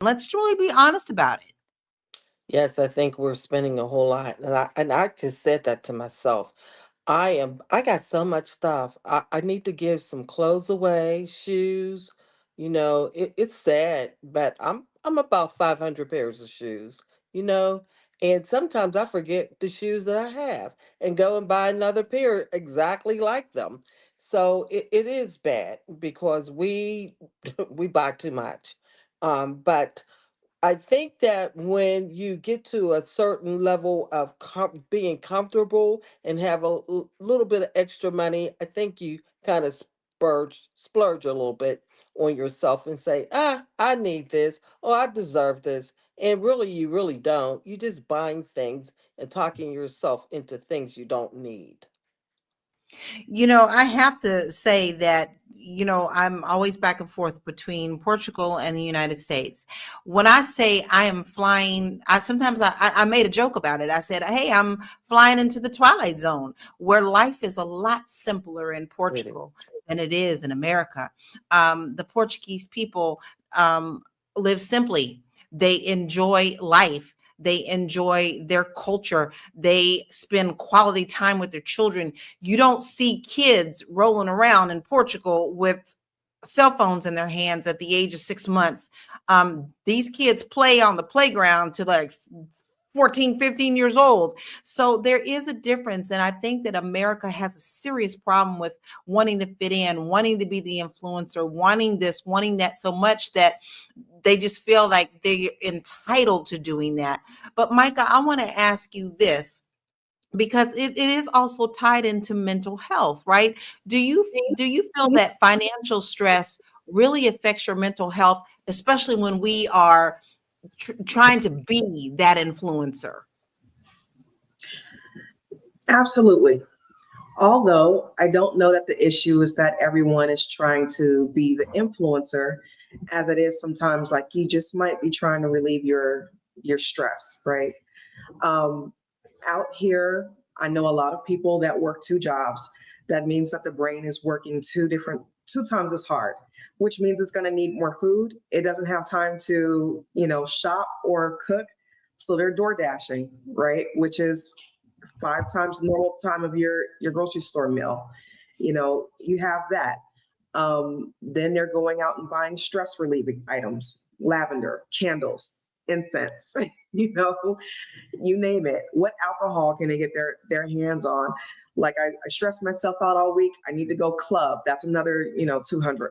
Let's really be honest about it. Yes, I think we're spending a whole lot. And I just said that to myself. I got so much stuff. I need to give some clothes away, shoes. It's sad, but I'm about 500 pairs of shoes, you know, and sometimes I forget the shoes that I have and go and buy another pair exactly like them. So it is bad because we we buy too much. But I think that when you get to a certain level of being comfortable and have a little bit of extra money, I think you kind of splurge a little bit on yourself and say, I need this, or I deserve this. And really, you really don't. You're just buying things and talking yourself into things you don't need. I have to say that, I'm always back and forth between Portugal and the United States. When I say I am flying, I made a joke about it. I said, hey, I'm flying into the Twilight Zone, where life is a lot simpler in It is. Portugal than it is in America. The Portuguese people live simply. They enjoy life. They enjoy their culture. They spend quality time with their children. You don't see kids rolling around in Portugal with cell phones in their hands at the age of 6 months. These kids play on the playground to like 14, 15 years old. So there is a difference. And I think that America has a serious problem with wanting to fit in, wanting to be the influencer, wanting this, wanting that so much that they just feel like they're entitled to doing that. But Micah, I want to ask you this, because it is also tied into mental health, right? Do you feel that financial stress really affects your mental health, especially when we are trying to be that influencer? Absolutely. Although I don't know that the issue is that everyone is trying to be the influencer, as it is sometimes like you just might be trying to relieve your stress, right? Um, Out here, I know a lot of people that work two jobs. That means that the brain is working two times as hard, which means it's going to need more food. It doesn't have time to, shop or cook. So they're door dashing, right? Which is 5 times the normal time of your grocery store meal. You have that. Then they're going out and buying stress relieving items, lavender, candles, incense, you know, you name it. What alcohol can they get their hands on? Like I stress myself out all week. I need to go club. That's another, $200.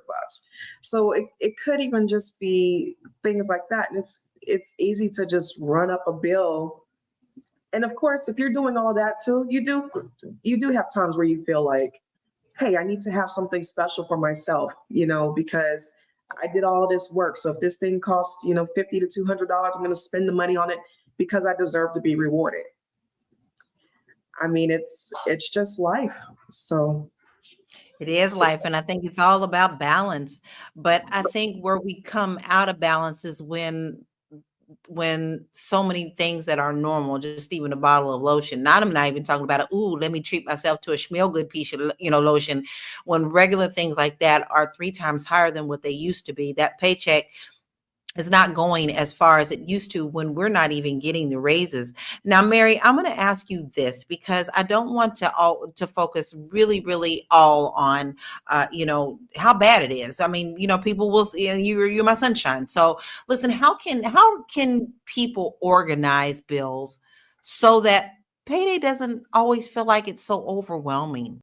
So it could even just be things like that. And it's easy to just run up a bill. And of course, if you're doing all that too, you do have times where you feel like, hey, I need to have something special for myself, because I did all this work. So if this thing costs, $50 to $200, I'm going to spend the money on it because I deserve to be rewarded. I mean, it's just life. So It is life, and I think it's all about balance. But I think where we come out of balance is when so many things that are normal, just even a bottle of lotion. Not I'm not even talking about a, ooh, let me treat myself to a Schmiel good piece of, lotion. When regular things like that are 3 times higher than what they used to be, that paycheck is not going as far as it used to when we're not even getting the raises. Now, Mary, I'm going to ask you this because I don't want to focus really, really all on, how bad it is. I mean, people will see, and you're my sunshine. So, listen, how can people organize bills so that payday doesn't always feel like it's so overwhelming?